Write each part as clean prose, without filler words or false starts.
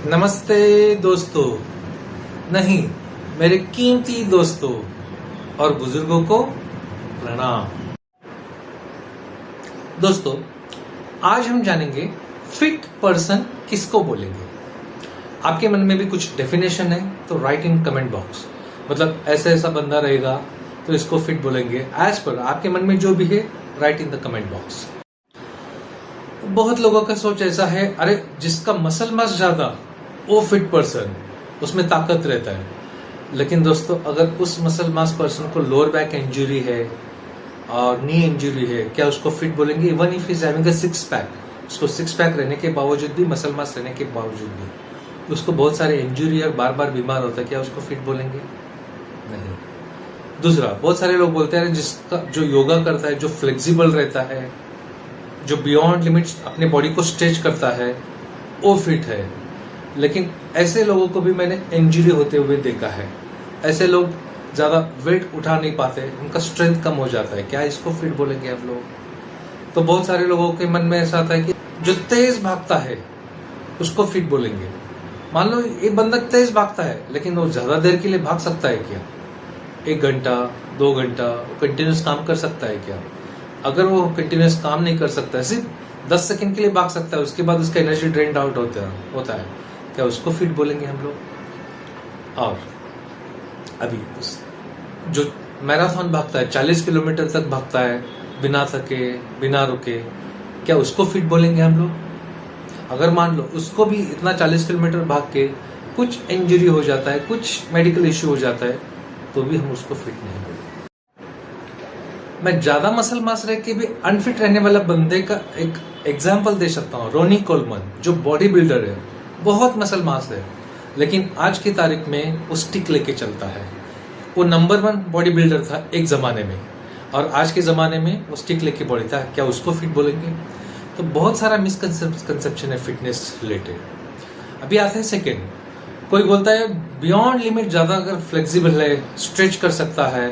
नमस्ते दोस्तों, नहीं मेरे कीमती दोस्तों और बुजुर्गों को प्रणाम। दोस्तों, आज हम जानेंगे फिट पर्सन किसको बोलेंगे। आपके मन में भी कुछ डेफिनेशन है तो राइट इन कमेंट बॉक्स। मतलब ऐसा बंदा रहेगा तो इसको फिट बोलेंगे। एज पर आपके मन में जो भी है right in the comment box. बहुत लोगों का सोच ऐसा है, अरे जिसका मसल मास ज्यादा वो फिट पर्सन, उसमें ताकत रहता है। लेकिन दोस्तों, अगर उस मसल मास पर्सन को लोअर बैक इंजरी है और नी इंजरी है, क्या उसको फिट बोलेंगे? Even if is having a six pack, उसको सिक्स पैक रहने के बावजूद भी, मसल मास रहने के बावजूद भी उसको बहुत सारे इंजरी और बार बार बीमार होता है, क्या उसको फिट बोलेंगे? नहीं। दूसरा, बहुत सारे लोग बोलते हैं जिसका जो योगा करता है, जो फ्लेक्सिबल रहता है, जो बियॉन्ड लिमिट्स अपने बॉडी को स्ट्रेच करता है, वो फिट है। लेकिन ऐसे लोगों को भी मैंने इंजरी होते हुए देखा है। ऐसे लोग ज्यादा वेट उठा नहीं पाते, उनका स्ट्रेंथ कम हो जाता है, क्या इसको फिट बोलेंगे आप लोग? तो बहुत सारे लोगों के मन में ऐसा आता है कि जो तेज भागता है उसको फिट बोलेंगे। मान लो ये बंदा तेज भागता है, लेकिन वो ज्यादा देर के लिए भाग सकता है क्या? 1 घंटा 2 घंटा कंटिन्यूस काम कर सकता है क्या? अगर वो कंटिन्यूस काम नहीं कर सकता है, सिर्फ 10 सेकंड के लिए भाग सकता है, उसके बाद उसका एनर्जी ड्रेन आउट होता है, क्या उसको फिट बोलेंगे हम लोग? और अभी जो मैराथन भागता है, 40 किलोमीटर तक भागता है बिना थके बिना रुके, क्या उसको फिट बोलेंगे हम लोग? अगर मान लो उसको भी इतना 40 किलोमीटर भाग के कुछ इंजरी हो जाता है, कुछ मेडिकल इश्यू हो जाता है, तो भी हम उसको फिट नहीं बोलेंगे। मैं ज्यादा मसल मास रह के भी अनफिट रहने वाला बंदे का एक एग्जाम्पल दे सकता हूँ। रोनी कोलमन, जो बॉडी बिल्डर है, बहुत मसल मास है, लेकिन आज की तारीख में वो स्टिक लेके चलता है। वो नंबर 1 बॉडी बिल्डर था एक जमाने में, और आज के जमाने में वो स्टिक लेके बॉडी था, क्या उसको फिट बोलेंगे? तो बहुत सारा मिसकंसेप्शन है फिटनेस रिलेटेड। अभी आते हैं सेकेंड। कोई बोलता है बियॉन्ड लिमिट ज्यादा अगर फ्लेक्सिबल है, स्ट्रेच कर सकता है,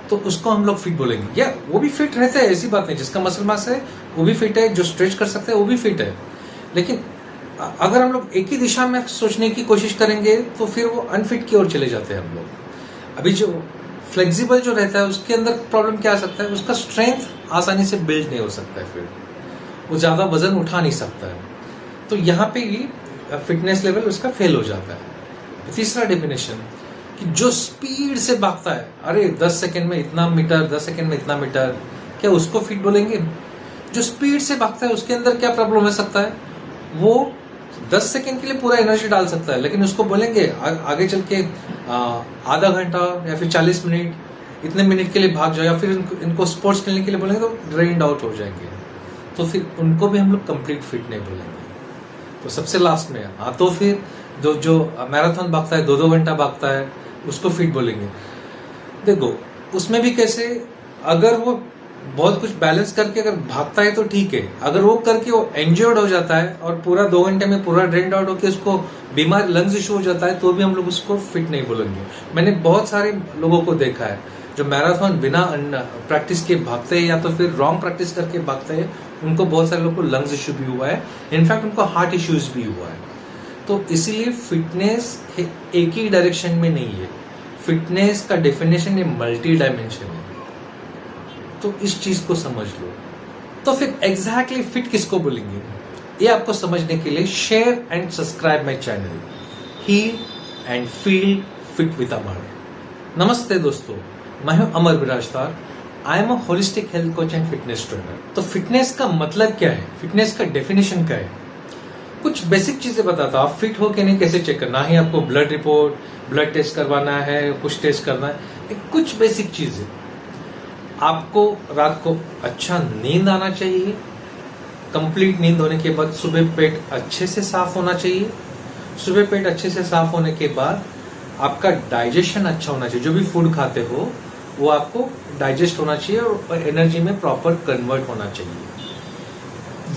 तो उसको हम लोग फिट बोलेंगे। या वो भी फिट रहता है, ऐसी बात नहीं। जिसका मसल मास है वो भी फिट है, जो स्ट्रेच कर सकता है वो भी फिट है। लेकिन अगर हम लोग एक ही दिशा में सोचने की कोशिश करेंगे तो फिर वो अनफिट की ओर चले जाते हैं हम लोग। अभी जो फ्लेक्सिबल जो रहता है उसके अंदर प्रॉब्लम क्या आ सकता है? उसका स्ट्रेंथ आसानी से बिल्ड नहीं हो सकता है, फिर वो ज्यादा वजन उठा नहीं सकता है, तो यहाँ पे ही फिटनेस लेवल उसका फेल हो जाता है। तीसरा डेफिनेशन कि जो स्पीड से भागता है, अरे 10 सेकंड में इतना मीटर, 10 सेकंड में इतना मीटर, क्या उसको फिट बोलेंगे? जो स्पीड से भागता है उसके अंदर क्या प्रॉब्लम हो सकता है? वो 10 सेकंड के लिए पूरा एनर्जी डाल सकता है, लेकिन उसको बोलेंगे आगे चल के आधा घंटा या फिर 40 मिनट, इतने मिनट के लिए भाग जाओ, या फिर इनको स्पोर्ट्स खेलने के लिए बोलेंगे तो ड्रेन्ड आउट हो जाएंगे, तो फिर उनको भी हम लोग कंप्लीट फिट नहीं बोलेंगे। तो सबसे लास्ट में तो फिर जो मैराथन भागता है, 2-2 घंटा भागता है, उसको फिट बोलेंगे। देखो उसमें भी कैसे, अगर वो बहुत कुछ बैलेंस करके अगर भागता है तो ठीक है। अगर वो करके वो इंजर्ड हो जाता है और पूरा 2 घंटे में पूरा ड्रेन्ड आउट होकर उसको बीमार लंग्स इशू हो जाता है, तो भी हम लोग उसको फिट नहीं बोलेंगे। मैंने बहुत सारे लोगों को देखा है जो मैराथन बिना प्रैक्टिस के भागते हैं या तो फिर रॉन्ग प्रैक्टिस करके भागते हैं, उनको बहुत सारे लोगों को लंग्स इशू भी हुआ है, इनफैक्ट उनको हार्ट इश्यूज भी हुआ है। तो इसीलिए फिटनेस एक ही डायरेक्शन में नहीं है। फिटनेस का डेफिनेशन ये मल्टी डायमेंशन है, तो इस चीज को समझ लो। तो फिर एग्जैक्टली फिट किसको बोलेंगे, ये आपको समझने के लिए share and subscribe my channel heal and feel fit with Amar. नमस्ते दोस्तों, मैं हूं Amar Virajdar. I am a holistic health coach and fitness trainer. तो फिटनेस का मतलब क्या है, फिटनेस का डेफिनेशन क्या है, कुछ बेसिक चीजें बताता हूं। आप फिट हो कि नहीं कैसे चेक करना है, आपको ब्लड रिपोर्ट, ब्लड टेस्ट करवाना है, कुछ टेस्ट करना है, कुछ बेसिक चीजें। आपको रात को अच्छा नींद आना चाहिए। कंप्लीट नींद होने के बाद सुबह पेट अच्छे से साफ होना चाहिए। सुबह पेट अच्छे से साफ होने के बाद आपका डाइजेशन अच्छा होना चाहिए। जो भी फूड खाते हो वो आपको डाइजेस्ट होना चाहिए और एनर्जी में प्रॉपर कन्वर्ट होना चाहिए।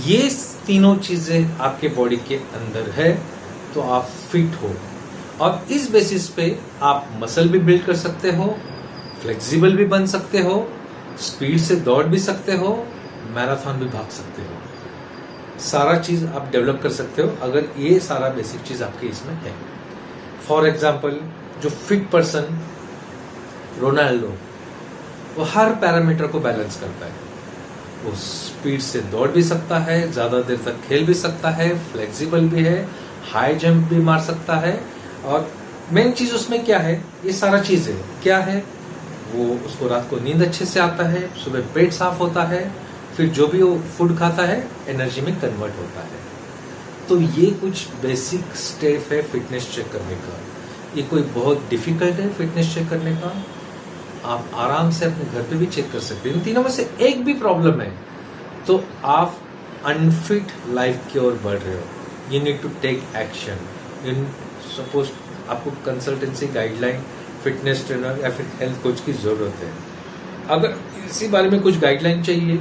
ये तीनों चीजें आपके बॉडी के अंदर है तो आप फिट हो, और इस बेसिस पे आप मसल भी बिल्ड कर सकते हो, फ्लेक्सिबल भी बन सकते हो, स्पीड से दौड़ भी सकते हो, मैराथन भी भाग सकते हो। सारा चीज आप डेवलप कर सकते हो अगर ये सारा बेसिक चीज आपके इसमें है। फॉर एग्जाम्पल, जो फिट पर्सन रोनाल्डो, वो हर पैरामीटर को बैलेंस करता है। वो स्पीड से दौड़ भी सकता है, ज्यादा देर तक खेल भी सकता है, फ्लेक्सिबल भी है, हाई जंप भी मार सकता है। और मेन चीज उसमें क्या है, ये सारा चीज है क्या है, वो उसको रात को नींद अच्छे से आता है, सुबह पेट साफ होता है, फिर जो भी वो फूड खाता है एनर्जी में कन्वर्ट होता है। तो ये कुछ बेसिक स्टेप है फिटनेस चेक करने का। ये कोई बहुत डिफिकल्ट है फिटनेस चेक करने का, आप आराम से अपने घर पे भी चेक कर सकते हैं। इन तीनों में से एक भी प्रॉब्लम है तो आप अनफिट लाइफ की ओर बढ़ रहे हो। You need to take action. इन सपोज आपको कंसल्टेंसी, गाइडलाइन, फिटनेस ट्रेनर या फिर हेल्थ कोच की जरूरत है। अगर इसी बारे में कुछ गाइडलाइन चाहिए,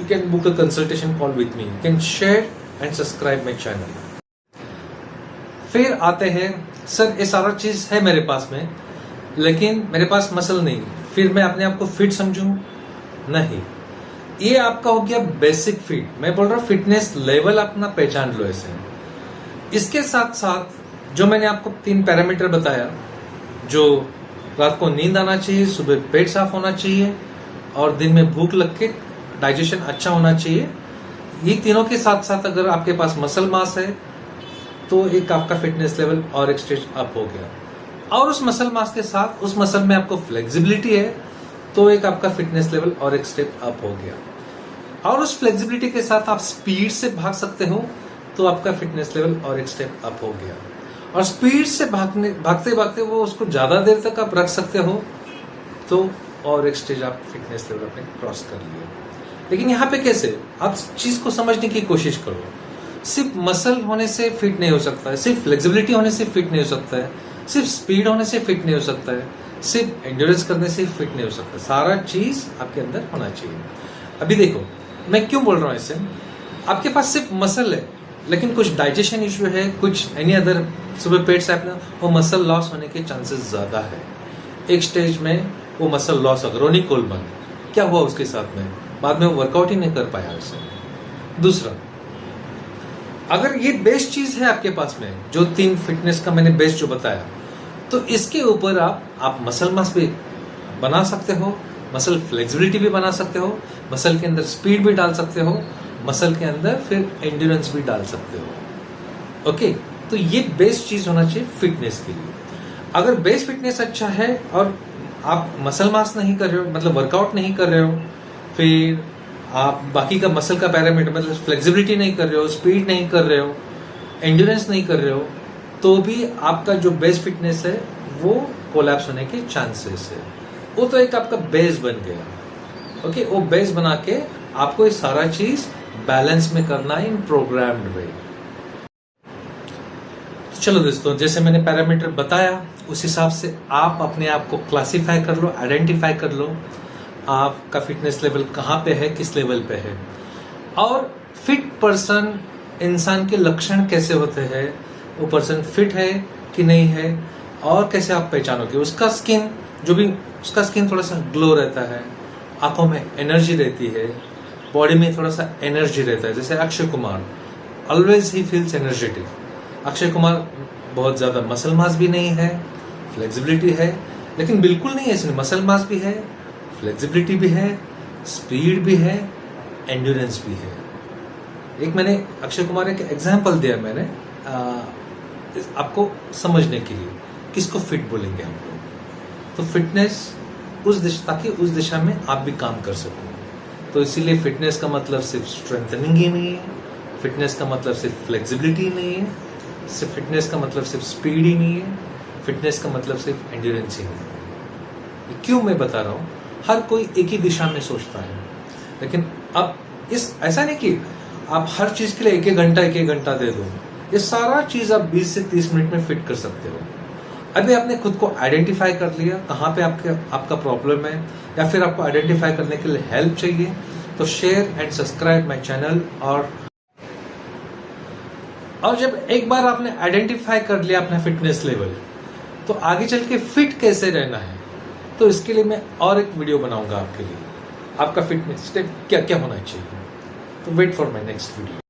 you can book a consultation call with me. You can share and subscribe my channel. फिर आते हैं, सर ये सारा चीज है मेरे पास में, लेकिन मेरे पास मसल नहीं, फिर मैं अपने आप को फिट समझूं? नहीं, ये आपका हो गया बेसिक फिट। मैं बोल रहा हूं फिटनेस लेवल अपना पहचान लो ऐसे। इसके साथ साथ जो मैंने आपको 3 पैरामीटर बताया, जो रात को नींद आना चाहिए, सुबह पेट साफ होना चाहिए और दिन में भूख लग के डाइजेशन अच्छा होना चाहिए, ये तीनों के साथ साथ अगर आपके पास मसल मास है तो एक आपका फिटनेस लेवल और एक स्टेज अप हो गया। और उस मसल मास के साथ उस मसल में आपको फ्लेक्सिबिलिटी है तो एक आपका फिटनेस लेवल और एक स्टेप अप हो गया। और उस फ्लेक्सिबिलिटी के साथ आप स्पीड से भाग सकते हो तो आपका फिटनेस लेवल और एक स्टेप अप हो गया। और स्पीड से भागते भागते वो उसको ज्यादा देर तक आप रख सकते हो तो और एक स्टेज आप फिटनेस लेवल अपने क्रॉस कर लिए। लेकिन यहाँ पे कैसे, आप चीज को समझने की कोशिश करो। सिर्फ मसल होने से फिट नहीं हो सकता है, सिर्फ फ्लेक्सिबिलिटी होने से फिट नहीं हो सकता है, सिर्फ स्पीड होने से फिट नहीं हो सकता है, सिर्फ एंड्योरेंस करने से फिट नहीं हो सकता। सारा चीज आपके अंदर होना चाहिए। अभी देखो मैं क्यों बोल रहा हूँ इससे, आपके पास सिर्फ मसल है लेकिन कुछ डाइजेशन इश्यू है, कुछ एनी अदर, सुबह पेट साफ ना वो मसल लॉस होने के चांसेस ज्यादा है। एक स्टेज में वो मसल लॉस अगर रोनी कोलमन क्या हुआ उसके साथ में, बाद में वो वर्कआउट ही नहीं कर पाया उसे। दूसरा, अगर ये बेस्ट चीज है आपके पास में, जो 3 फिटनेस का मैंने बेस्ट जो बताया, तो इसके ऊपर आप मसल मास भी बना सकते हो, मसल फ्लेक्सिबिलिटी भी बना सकते हो, मसल के अंदर स्पीड भी डाल सकते हो, मसल के अंदर फिर एंड्योरेंस भी डाल सकते हो। ओके, तो ये बेस्ट चीज होना चाहिए फिटनेस के लिए। अगर बेस्ट फिटनेस अच्छा है और आप मसल मास नहीं कर रहे हो, मतलब वर्कआउट नहीं कर रहे हो, फिर आप बाकी का मसल का पैरामीटर मतलब फ्लेक्सिबिलिटी नहीं कर रहे हो, स्पीड नहीं कर रहे हो, एंड्योरेंस नहीं कर रहे हो, तो भी आपका जो बेस फिटनेस है वो कोलैप्स होने के चांसेस है। वो तो एक आपका बेस बन गया। ओके, वो बेस बना के आपको ये सारा चीज बैलेंस में करना है इन प्रोग्राम्ड वे। चलो दोस्तों, जैसे मैंने पैरामीटर बताया उस हिसाब से आप अपने आप को क्लासिफाई कर लो, आइडेंटिफाई कर लो आपका फिटनेस लेवल कहाँ पे है, किस लेवल पे है। और फिट पर्सन इंसान के लक्षण कैसे होते हैं, वो पर्सन फिट है कि नहीं है, और कैसे आप पहचानोगे। उसका स्किन उसका स्किन थोड़ा सा ग्लो रहता है, आंखों में एनर्जी रहती है, बॉडी में थोड़ा सा एनर्जी रहता है। जैसे Akshay Kumar, always he feels energetic. Akshay Kumar बहुत ज्यादा मसल मास भी नहीं है, फ्लेक्सिबिलिटी है, लेकिन बिल्कुल नहीं है इसमें, मसल मास भी है, फ्लेक्सिबिलिटी भी है, स्पीड भी है, एंड्योरेंस भी है। एक मैंने अक्षय कुमार एक एग्जाम्पल दिया मैंने आपको समझने के लिए, किसको फिट बोलेंगे हम लोग। तो फिटनेस ताकि उस दिशा में आप भी काम कर सको। तो इसीलिए फिटनेस का मतलब सिर्फ स्ट्रेंथनिंग ही नहीं है, फिटनेस का मतलब सिर्फ फ्लेक्सिबिलिटी नहीं है, सिर्फ फिटनेस का मतलब सिर्फ स्पीड ही नहीं है, फिटनेस का मतलब सिर्फ एंड्योरेंस ही नहीं है। ये क्यों मैं बता रहा हूँ, हर कोई एक ही दिशा में सोचता है, लेकिन अब ऐसा नहीं कि आप हर चीज के लिए एक एक घंटा दे दो। ये सारा चीज आप 20 से 30 मिनट में फिट कर सकते हो। अभी आपने खुद को आइडेंटिफाई कर लिया कहाँ पे आपका प्रॉब्लम है, या फिर आपको आइडेंटिफाई करने के लिए हेल्प चाहिए, तो share and subscribe my channel. और जब एक बार आपने आइडेंटिफाई कर लिया अपना फिटनेस लेवल, तो आगे चल के फिट कैसे रहना है, तो इसके लिए मैं और एक वीडियो बनाऊंगा आपके लिए, आपका फिटनेस स्टेप क्या क्या होना चाहिए। तो wait for my next video.